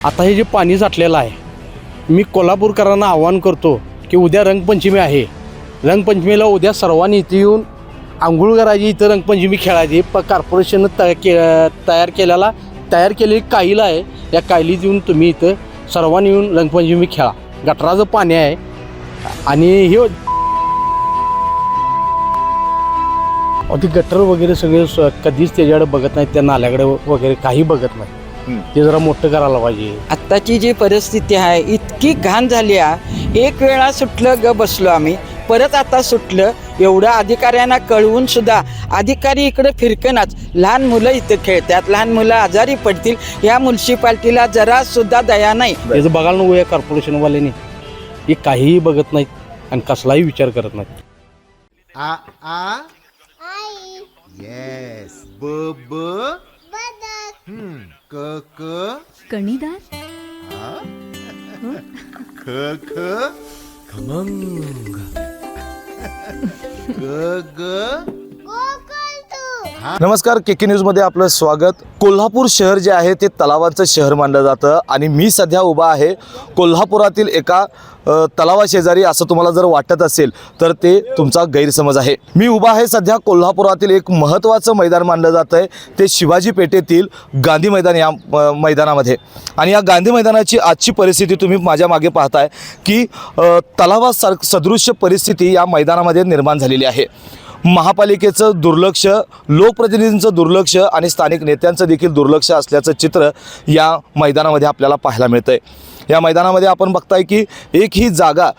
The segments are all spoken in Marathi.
आता हे जे पाणी साठलेलं आहे, मी कोल्हापूरकरांना आवाहन करतो की उद्या रंगपंचमी आहे. रंगपंचमीला उद्या सर्वांनी इथे येऊन आंघोळ करायची, इथं रंगपंचमी खेळायची. कॉर्पोरेशननं तयार केलेली काहीला आहे. या काहीलीत येऊन तुम्ही इथं सर्वांनी येऊन रंगपंचमी खेळा. गटराचं पाणी आहे आणि हे ती गटर वगैरे सगळे कधीच त्याच्याकडे बघत नाहीत, त्या नाल्याकडे वगैरे काही बघत नाही. ते जरा मोठं करायला पाहिजे. आत्ताची जी परिस्थिती आहे इतकी घाण झाली आहे. एक वेळा सुटलं ग बसलो आम्ही, परत आता सुटलं. एवढं अधिकाऱ्यांना कळवून सुद्धा अधिकारी इकडे फिरकनाच. लहान मुलं इथे खेळतात, लहान मुलं आजारी पडतील. या म्युन्सिपाल्टीला जरा सुद्धा दया नाही. याचं बघायला नको या कॉर्पोरेशनवाल्यांनी. हे काहीही बघत नाहीत आणि कसलाही विचार करत नाहीत. आ आ येस ब ब बदक क क कणीदार ख ख खमंग ग ग नमस्कार, केके न्यूजमध्ये आपलं स्वागत. कोल्हापूर शहर जे आहे ते तलावांचं शहर मानलं जातं आणि मी सध्या उभा आहे कोल्हापुरातील एका तलावाशेजारी. असं तुम्हाला जर वाटत असेल तर ते तुमचा गैरसमज आहे. मी उभा आहे सध्या कोल्हापुरातील एक महत्त्वाचं मैदान मानलं जातं आहे, ते शिवाजी पेठेतील गांधी मैदान या मैदानामध्ये. आणि या गांधी मैदानाची आजची परिस्थिती तुम्ही माझ्या मागे पाहताय की सदृश्य परिस्थिती या मैदानामध्ये निर्माण झालेली आहे. महापालिकेचं दुर्लक्ष, लोकप्रतिनिधींचं दुर्लक्ष आणि स्थानिक नेत्यांचं देखील दुर्लक्ष असल्याचं चित्र या मैदानामध्ये आपल्याला पाहायला मिळतं आहे. या मैदानामध्ये आपण बघताय की एकही जागा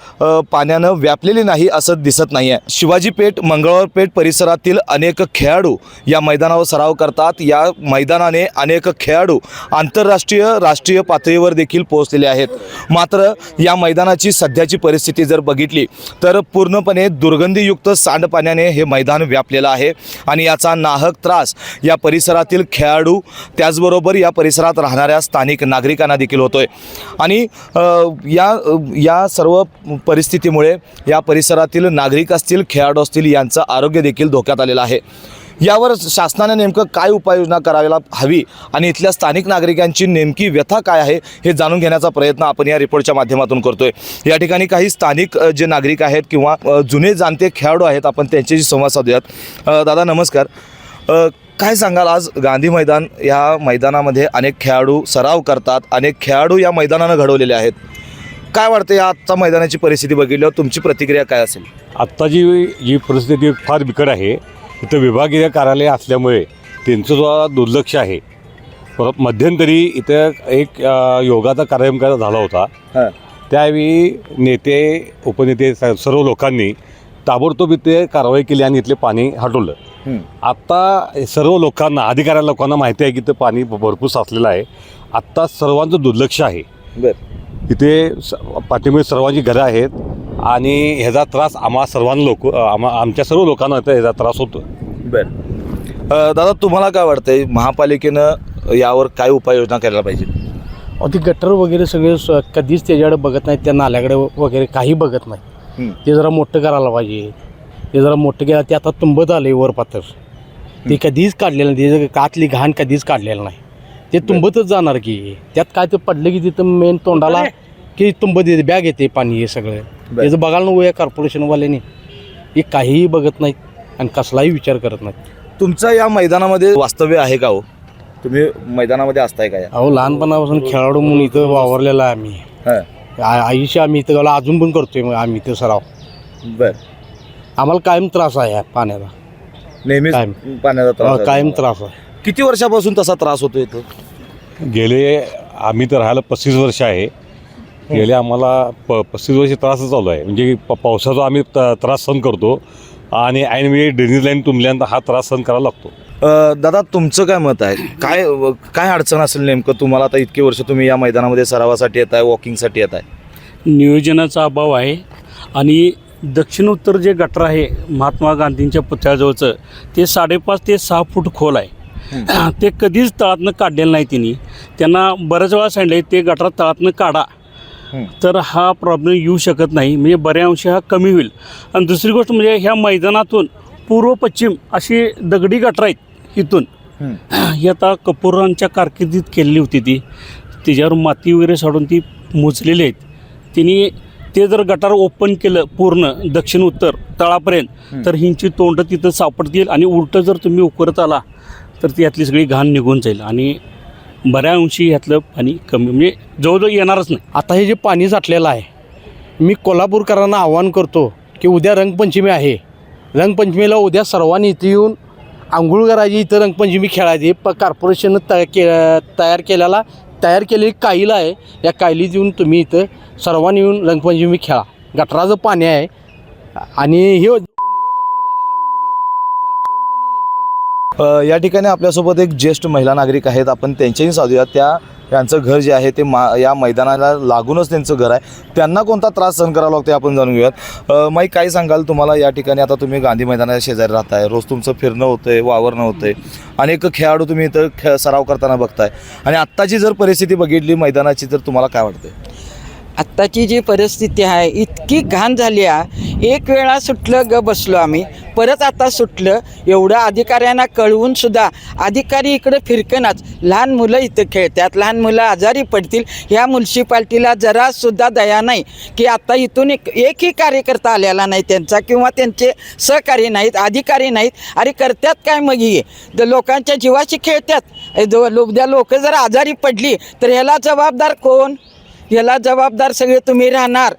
पाण्यानं व्यापलेली नाही असं दिसत नाही आहे. शिवाजी पेठ, मंगळवार पेठ परिसरातील अनेक खेळाडू या मैदानावर सराव करतात. या मैदानाने अनेक खेळाडू आंतरराष्ट्रीय, राष्ट्रीय पातळीवर देखील पोहोचलेले आहेत. मात्र या मैदानाची सध्याची परिस्थिती जर बघितली तर पूर्णपणे दुर्गंधीयुक्त सांडपाण्याने हे मैदान व्यापलेलं आहे आणि याचा नाहक त्रास या परिसरातील खेळाडू, त्याचबरोबर या परिसरात राहणाऱ्या स्थानिक नागरिकांना देखील होतोय. आणि या सर्व परिस्थितीमुळे या परिसरातील नागरिक असतील, खेळाडू असतील, यांचं आरोग्य देखील धोक्यात आलेलं आहे. यावर शासनाने नेमकं काय उपाययोजना करायला हवी आणि इथल्या स्थानिक नागरिकांची नेमकी व्यथा काय आहे हे जाणून घेण्याचा प्रयत्न आपण या रिपोर्टच्या माध्यमातून करतोय. या ठिकाणी काही स्थानिक जे नागरिक आहेत किंवा जुने जाणते खेळाडू आहेत, आपण त्यांच्याशी संवाद साधूयात. दादा नमस्कार, काय सांगाल, आज गांधी मैदान या मैदानामध्ये अनेक खेळाडू सराव करतात, अनेक खेळाडू या मैदानानं घडवलेले आहेत. काय वाटतं या आजच्या मैदानाची परिस्थिती बघितल्यावर तुमची प्रतिक्रिया काय असेल? आत्ता जी परिस्थिती फार बिकट आहे. इथं विभागीय कार्यालय असल्यामुळे त्यांचं जो दुर्लक्ष आहे. परत मध्यंतरी इथं एक योगाचा कार्यक्रम झाला होता. त्यावेळी नेते, उपनेते सर्व लोकांनी ताबडतोब इथे कारवाई केली आणि इथले पाणी हटवलं. आत्ता सर्व लोकांना, अधिकाऱ्या लोकांना माहिती आहे की इथं पाणी भरपूर साचलेलं आहे. आत्ता सर्वांचं दुर्लक्ष आहे. इथे पाठीमुळे सर्वांची घरं आहेत आणि ह्याचा त्रास आमच्या सर्व लोकांना ह्याचा त्रास होतो. दादा तुम्हाला काय वाटतंय, महापालिकेनं यावर काय उपाययोजना करायला पाहिजे? ती गटर वगैरे सगळे कधीच त्याच्याकडे बघत नाहीत, त्या नाल्याकडे वगैरे काही बघत नाही. ते जरा मोठं करायला पाहिजे. ते जरा मोठं केलं, ते आता तुंबत आले वर पात्र. ते कधीच काढलेलं नाही, ते आतली घाण कधीच काढलेलं नाही. ते तुंबतच जाणार की. त्यात काय ते पडलं की तिथं मेन तोंडाला की तुंबत येते, बॅग येते पाणी. हे सगळं त्याचं बघायला नको या कॉर्पोरेशनवाल्यांनी. हे काहीही बघत नाहीत आणि कसलाही विचार करत नाहीत. तुमचं या मैदानामध्ये वास्तव्य आहे का हो? तुम्ही मैदानामध्ये असताय का? अहो, लहानपणापासून खेळाडू म्हणून इथं वावरलेला आहे आम्ही. आईशी आम्ही इथं गेलो, अजून पण करतोय आम्ही इथं सराव. आम्हाला कायम त्रास आहे या पाण्याचा. नेहमी पाण्याचा त्रास कायम त्रास आहे. किती वर्षापासून तसा त्रास होतो इथं? गेले आम्ही तर राहायला 35 वर्ष आहे. गेले आम्हाला 35 वर्ष त्रासच चालू आहे. म्हणजे पावसाचा आम्ही त्रास सहन करतो आणि ऐनवेळी ड्रेनेज लाईन तुंबल्यानंतर हा त्रास सहन करावा लागतो. दादा तुमचं काय मत आहे? काय अडचण असेल नेमकं तुम्हाला? आता इतके वर्ष तुम्ही या मैदानामध्ये सरावासाठी येत आहे, वॉकिंगसाठी येत आहे. नियोजनाचा अभाव आहे आणि दक्षिण उत्तर जे गटर आहे महात्मा गांधींच्या पुतळ्याजवळचं, ते 5.5 ते 6 फूट खोल आहे. ते कधीच तळातनं काढलेलं नाही. त्यांना बऱ्याच वेळा सांगितलं ते गटार तळातनं काढा, तर हा प्रॉब्लेम येऊ शकत नाही. म्हणजे बऱ्या अंशी हा कमी होईल. आणि दुसरी गोष्ट म्हणजे ह्या मैदानातून पूर्व पश्चिम अशी दगडी गटर आहेत. इथून ही आता कपूरांच्या कारकिर्दीत केलेली होती ती. त्याच्यावर माती वगैरे सोडून ती मुजलेली आहेत. तिने ते जर गटार ओपन केलं पूर्ण दक्षिण उत्तर तळापर्यंत तर हिंची तोंड तिथं सापडतील आणि उलटं जर तुम्ही उकरत आला तर ती यातली सगळी घाण निघून जाईल आणि बऱ्या अंशी ह्यातलं पाणी कमी म्हणजे जवळजवळ येणारच नाही. आता हे जे पाणी साठलेलं आहे, मी कोल्हापूरकरांना आवाहन करतो की उद्या रंगपंचमी आहे. रंगपंचमीला उद्या सर्वांनी इथे येऊन आंघोळ करायची, इथं रंगपंचमी खेळायची. तयार केलेली काईला आहे, या कायलीत येऊन तुम्ही इथं सर्वांनी येऊन रंगपंचमी खेळा. गटराचं पाणी आहे आणि हे या ठिकाणी आपल्यासोबत एक ज्येष्ठ महिला नागरिक आहेत, आपण त्यांच्याही साधूया. त्यांचं घर जे आहे ते या मैदानाला लागूनच त्यांचं घर आहे. त्यांना कोणता त्रास सहन करावा लागतो आपण जाणून घेऊयात. माई काय सांगाल तुम्हाला या ठिकाणी? आता तुम्ही गांधी मैदानाच्या शेजारी राहताय, रोज तुमचं फिरणं होतंय, वावरणं होतंय, अनेक खेळाडू तुम्ही इथं सराव करताना बघताय आणि आत्ताची जर परिस्थिती बघितली मैदानाची तर तुम्हाला काय वाटतंय? आत्ताची जी परिस्थिती आहे इतकी घाण झाली आहे. एक वेळा सुटलं ग बसलो आम्ही, परत आता सुटलं. एवढं अधिकाऱ्यांना कळवून सुद्धा अधिकारी इकडे फिरकनाच. लहान मुलं इथं खेळतात, लहान मुलं आजारी पडतील. ह्या म्युन्सिपाल्टीला जरासुद्धा दया नाही की आता इथून एकही कार्यकर्ता आलेला नाही त्यांचा किंवा त्यांचे सहकारी नाहीत, अधिकारी नाहीत. अरे करतात काय मग हे? लोकांच्या जीवाशी खेळतात. उद्या लोक जर आजारी पडली तर ह्याला जबाबदार कोण? याला जबाबदार सगळे तुम्ही राहणार.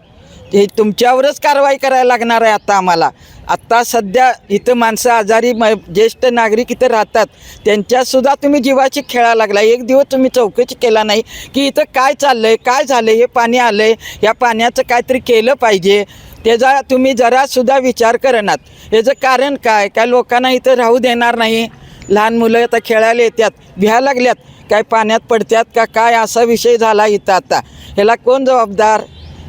हे तुमच्यावरच कारवाई करायला लागणार आहे आता आम्हाला. आत्ता सध्या इथं माणसं आजारी ज्येष्ठ नागरिक इथं राहतात, त्यांच्यासुद्धा तुम्ही जीवाची खेळायला लागला. एक दिवस तुम्ही चौकशी केला नाही की इथं काय चाललं आहे, काय झालं आहे, हे पाणी आलं आहे, या पाण्याचं काहीतरी केलं पाहिजे. त्याचा तुम्ही जरासुद्धा विचार करणार. याचं कारण काय? काय लोकांना इथं राहू देणार नाही? लहान मुलं आता खेळायला येतात, भ्यायला लागल्यात, काय पाण्यात पडतात का काय, असा विषय झाला इथं. आता ह्याला कोण जबाबदार?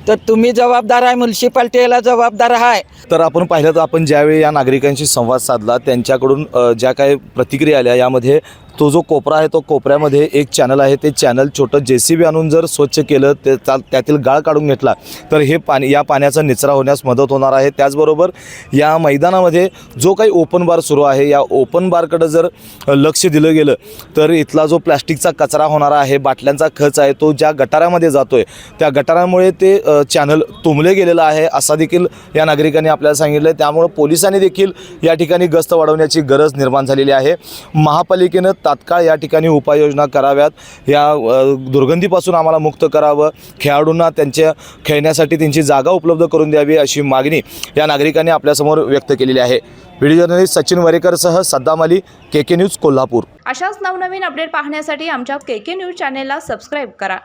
तर तुम्ही जबाबदार आहे, म्युन्सिपाल्टी याला जबाबदार आहे. तर आपण पाहिलं तर आपण ज्यावेळी या नागरिकांशी संवाद साधला त्यांच्याकडून ज्या काही प्रतिक्रिया आल्या, यामध्ये तो जो कोपरा आहे तो कोपऱ्यामध्ये एक चॅनल आहे, ते चॅनल छोटं JCB आणून जर स्वच्छ केलं, त्यातील गाळ काढून घेतला तर हे पाणी या पाण्याचा निचरा होण्यास मदत होणार आहे. त्याचबरोबर या मैदानामध्ये जो काही ओपन बार सुरू आहे, या ओपन बारकडं जर लक्ष दिलं गेलं तर इथला जो प्लॅस्टिकचा कचरा होणार आहे, बाटल्यांचा खच आहे, तो ज्या गटारामध्ये जातो आहे त्या गटारामुळे ते चॅनल तुंबले गेलेलं आहे असं देखील या नागरिकांनी आपल्याला सांगितलं. त्यामुळे पोलिसांनी देखील या ठिकाणी गस्त वाढवण्याची गरज निर्माण झालेली आहे. महापालिकेनं तात्काळ या ठिकाणी उपाययोजना कराव्यात, या दुर्गंधीपासून आम्हाला मुक्त करावं, खेळाडूंना त्यांच्या खेळण्यासाठी त्यांची जागा उपलब्ध करून द्यावी अशी मागणी या नागरिकांनी आपल्यासमोर व्यक्त केलेली आहे. व्हिडिओ जर्नलिस्ट सचिन वरेकरसह सद्दाम अली, KK न्यूज कोल्हापूर. अशाच नवनवीन अपडेट पाहण्यासाठी आमच्या KK न्यूज चॅनेलला सबस्क्राईब करा.